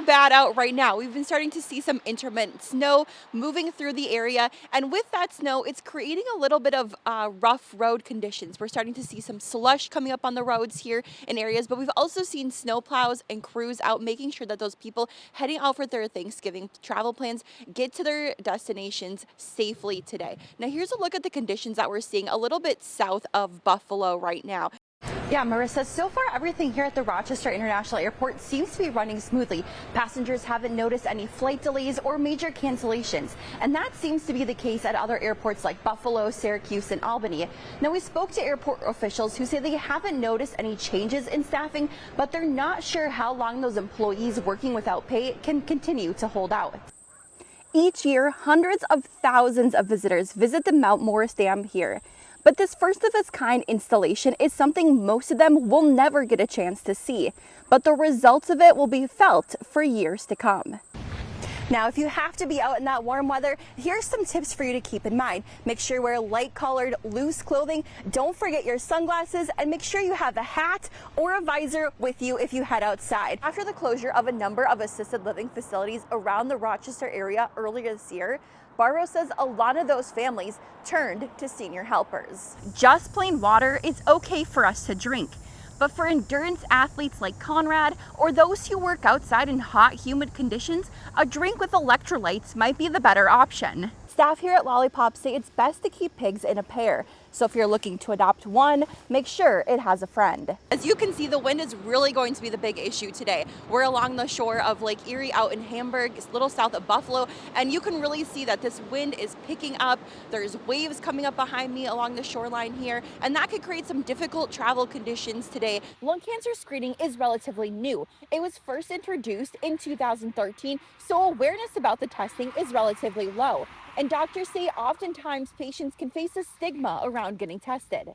bad out right now. We've been starting to see some intermittent snow moving through the area, and with that snow, it's creating a little bit of rough road conditions. We're starting to see some slush coming up on the roads here in areas, but we've also seen snow plows and crews out making sure that those people heading out for their Thanksgiving travel plans get to their destinations safely today. Now, here's a look at the conditions that we're seeing a little bit south of Buffalo right now. Yeah, Marissa, so far everything here at the Rochester International Airport seems to be running smoothly. Passengers haven't noticed any flight delays or major cancellations, and that seems to be the case at other airports like Buffalo, Syracuse, and Albany. Now, we spoke to airport officials who say they haven't noticed any changes in staffing, but they're not sure how long those employees working without pay can continue to hold out. Each year, hundreds of thousands of visitors visit the Mount Morris Dam here. But this first of its kind installation is something most of them will never get a chance to see. But the results of it will be felt for years to come. Now, if you have to be out in that warm weather, here's some tips for you to keep in mind. Make sure you wear light-colored, loose clothing. Don't forget your sunglasses, and make sure you have a hat or a visor with you if you head outside. After the closure of a number of assisted living facilities around the Rochester area earlier this year, Barrow says a lot of those families turned to senior helpers. Just plain water is okay for us to drink, but for endurance athletes like Conrad or those who work outside in hot, humid conditions, a drink with electrolytes might be the better option. Staff here at Lollipop say it's best to keep pigs in a pair. So if you're looking to adopt one, make sure it has a friend. As you can see, the wind is really going to be the big issue today. We're along the shore of Lake Erie out in Hamburg, it's a little south of Buffalo, and you can really see that this wind is picking up. There's waves coming up behind me along the shoreline here, and that could create some difficult travel conditions today. Lung cancer screening is relatively new. It was first introduced in 2013, so awareness about the testing is relatively low. And doctors say oftentimes patients can face a stigma around getting tested.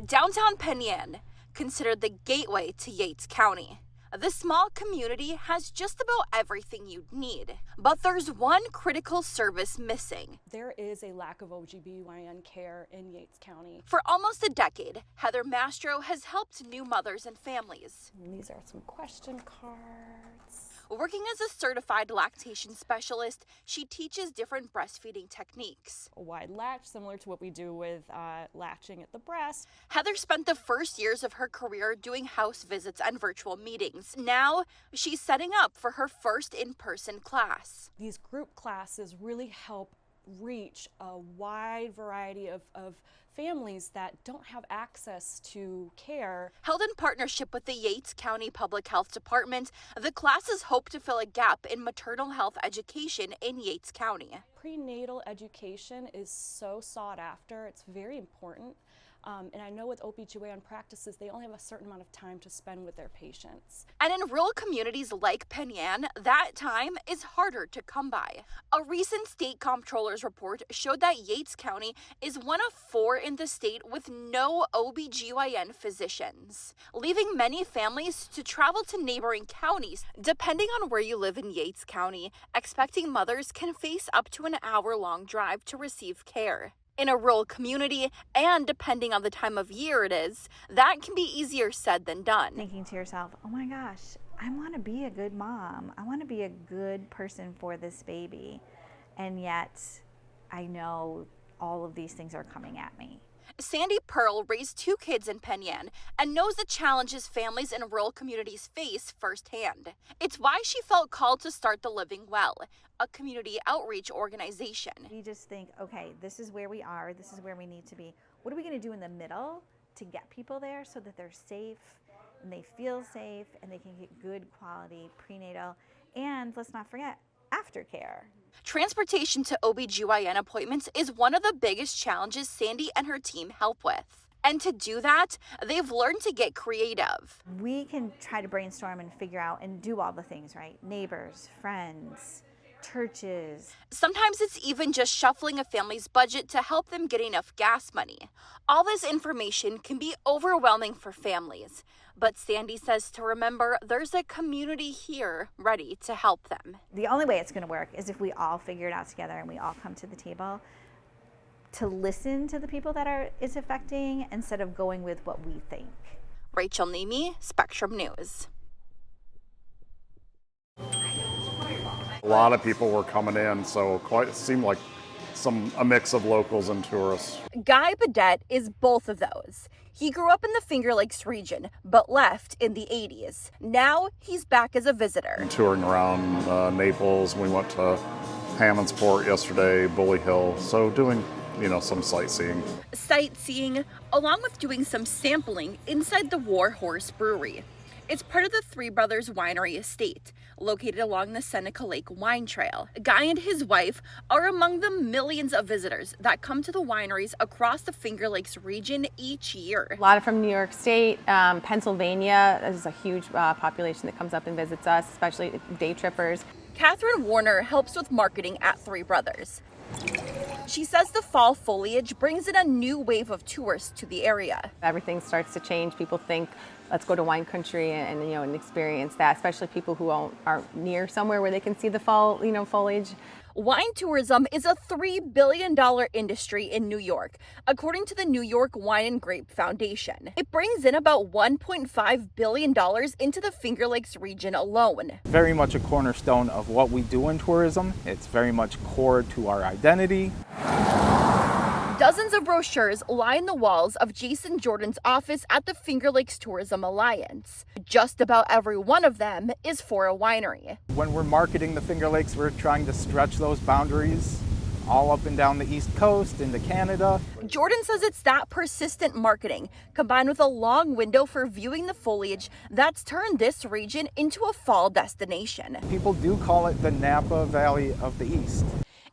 Downtown Penn Yan, considered the gateway to Yates County. This small community has just about everything you'd need, but there's one critical service missing. There is a lack of OBGYN care in Yates County. For almost a decade, Heather Mastro has helped new mothers and families. These are some question cards. Working as a certified lactation specialist, she teaches different breastfeeding techniques. A wide latch, similar to what we do with latching at the breast. Heather spent the first years of her career doing house visits and virtual meetings. Now, she's setting up for her first in-person class. These group classes really help reach a wide variety of families that don't have access to care. Held in partnership with the Yates County Public Health Department, the classes hope to fill a gap in maternal health education in Yates County. Prenatal education is so sought after. It's very important. And I know with OBGYN practices, they only have a certain amount of time to spend with their patients. And in rural communities like Penn Yan, that time is harder to come by. A recent state comptroller's report showed that Yates County is one of 4 in the state with no OBGYN physicians, leaving many families to travel to neighboring counties. Depending on where you live in Yates County, expecting mothers can face up to an hour-long drive to receive care. In a rural community, and depending on the time of year it is, that can be easier said than done. Thinking to yourself, oh my gosh, I want to be a good mom. I want to be a good person for this baby. And yet, I know all of these things are coming at me. Sandy Pearl raised 2 kids in Penn Yan and knows the challenges families in rural communities face firsthand. It's why she felt called to start the Living Well, a community outreach organization. We just think, okay, this is where we are, this is where we need to be. What are we going to do in the middle to get people there so that they're safe and they feel safe and they can get good quality prenatal and, let's not forget, aftercare. Transportation to OBGYN appointments is one of the biggest challenges Sandy and her team help with. And to do that, they've learned to get creative. We can try to brainstorm and figure out and do all the things, right? Neighbors, friends, churches. Sometimes it's even just shuffling a family's budget to help them get enough gas money. All this information can be overwhelming for families, but Sandy says to remember there's a community here ready to help them. The only way it's going to work is if we all figure it out together and we all come to the table to listen to the people that it's affecting instead of going with what we think. Rachel Niemi, Spectrum News. A lot of people were coming in, so it seemed like a mix of locals and tourists. Guy Badette is both of those. He grew up in the Finger Lakes region, but left in the 80s. Now he's back as a visitor. Touring around Naples, we went to Hammondsport yesterday, Bully Hill, so doing some sightseeing. Sightseeing, along with doing some sampling inside the War Horse Brewery. It's part of the Three Brothers Winery estate, located along the Seneca Lake Wine Trail. Guy and his wife are among the millions of visitors that come to the wineries across the Finger Lakes region each year. A lot are from New York State, Pennsylvania. There's a huge population that comes up and visits us, especially day trippers. Catherine Warner helps with marketing at Three Brothers. She says the fall foliage brings in a new wave of tourists to the area. Everything starts to change. People think, let's go to wine country and experience that, especially people who aren't near somewhere where they can see the fall, foliage. Wine tourism is a $3 billion industry in New York, according to the New York Wine and Grape Foundation. It brings in about $1.5 billion into the Finger Lakes region alone. Very much a cornerstone of what we do in tourism. It's very much core to our identity. Dozens of brochures line the walls of Jason Jordan's office at the Finger Lakes Tourism Alliance. Just about every one of them is for a winery. When we're marketing the Finger Lakes, we're trying to stretch those boundaries all up and down the East Coast into Canada. Jordan says it's that persistent marketing, combined with a long window for viewing the foliage, that's turned this region into a fall destination. People do call it the Napa Valley of the East.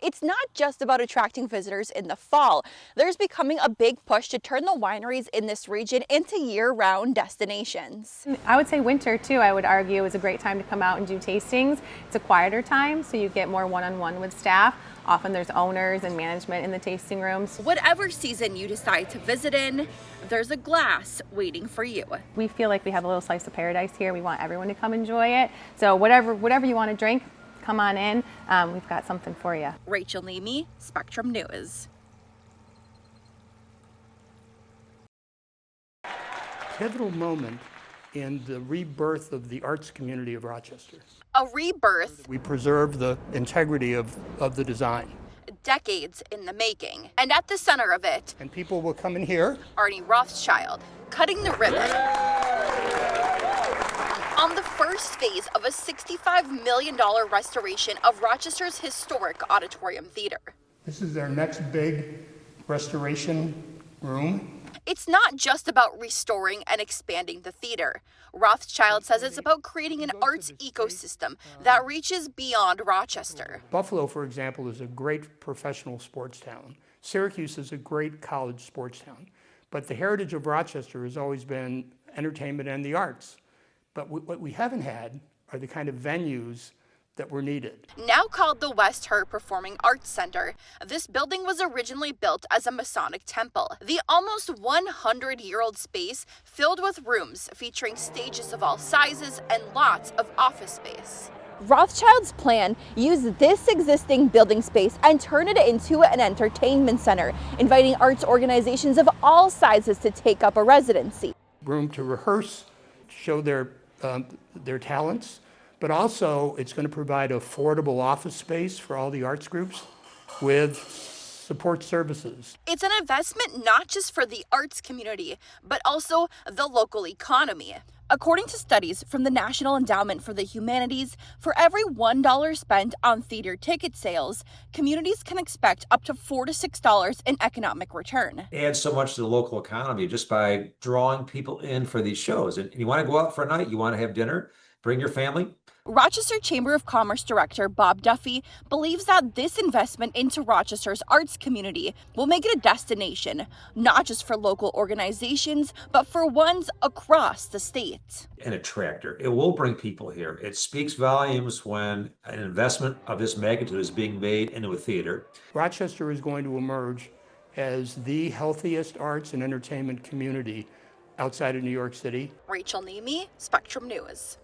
It's not just about attracting visitors in the fall. There's becoming a big push to turn the wineries in this region into year-round destinations. I would say winter too, I would argue, is a great time to come out and do tastings. It's a quieter time, so you get more one-on-one with staff. Often there's owners and management in the tasting rooms. Whatever season you decide to visit in, there's a glass waiting for you. We feel like we have a little slice of paradise here. We want everyone to come enjoy it. So whatever you want to drink, come on in. We've got something for you. Rachel Niemi, Spectrum News. Pivotal moment in the rebirth of the arts community of Rochester. A rebirth. We preserve the integrity of the design. Decades in the making. And at the center of it, And people will come in here. Arnie Rothschild, cutting the ribbon on the first phase of a $65 million restoration of Rochester's historic auditorium theater. This is their next big restoration room. It's not just about restoring and expanding the theater. Rothschild says it's about creating an arts ecosystem that reaches beyond Rochester. Buffalo, for example, is a great professional sports town. Syracuse is a great college sports town. But the heritage of Rochester has always been entertainment and the arts. But what we haven't had are the kind of venues that were needed. Now called the West Her Performing Arts Center, this building was originally built as a Masonic temple. The almost 100-year-old space filled with rooms featuring stages of all sizes and lots of office space. Rothschild's plan used this existing building space and turn it into an entertainment center, inviting arts organizations of all sizes to take up a residency. Room to rehearse, show their talents, but also it's going to provide affordable office space for all the arts groups with support services. It's an investment not just for the arts community, but also the local economy. According to studies from the National Endowment for the Humanities, for every $1 spent on theater ticket sales, communities can expect up to $4 to $6 in economic return. It adds so much to the local economy just by drawing people in for these shows. And you want to go out for a night, you want to have dinner, bring your family. Rochester Chamber of Commerce Director Bob Duffy believes that this investment into Rochester's arts community will make it a destination, not just for local organizations, but for ones across the state. An attractor. It will bring people here. It speaks volumes when an investment of this magnitude is being made into a theater. Rochester is going to emerge as the healthiest arts and entertainment community outside of New York City. Rachel Niemi, Spectrum News.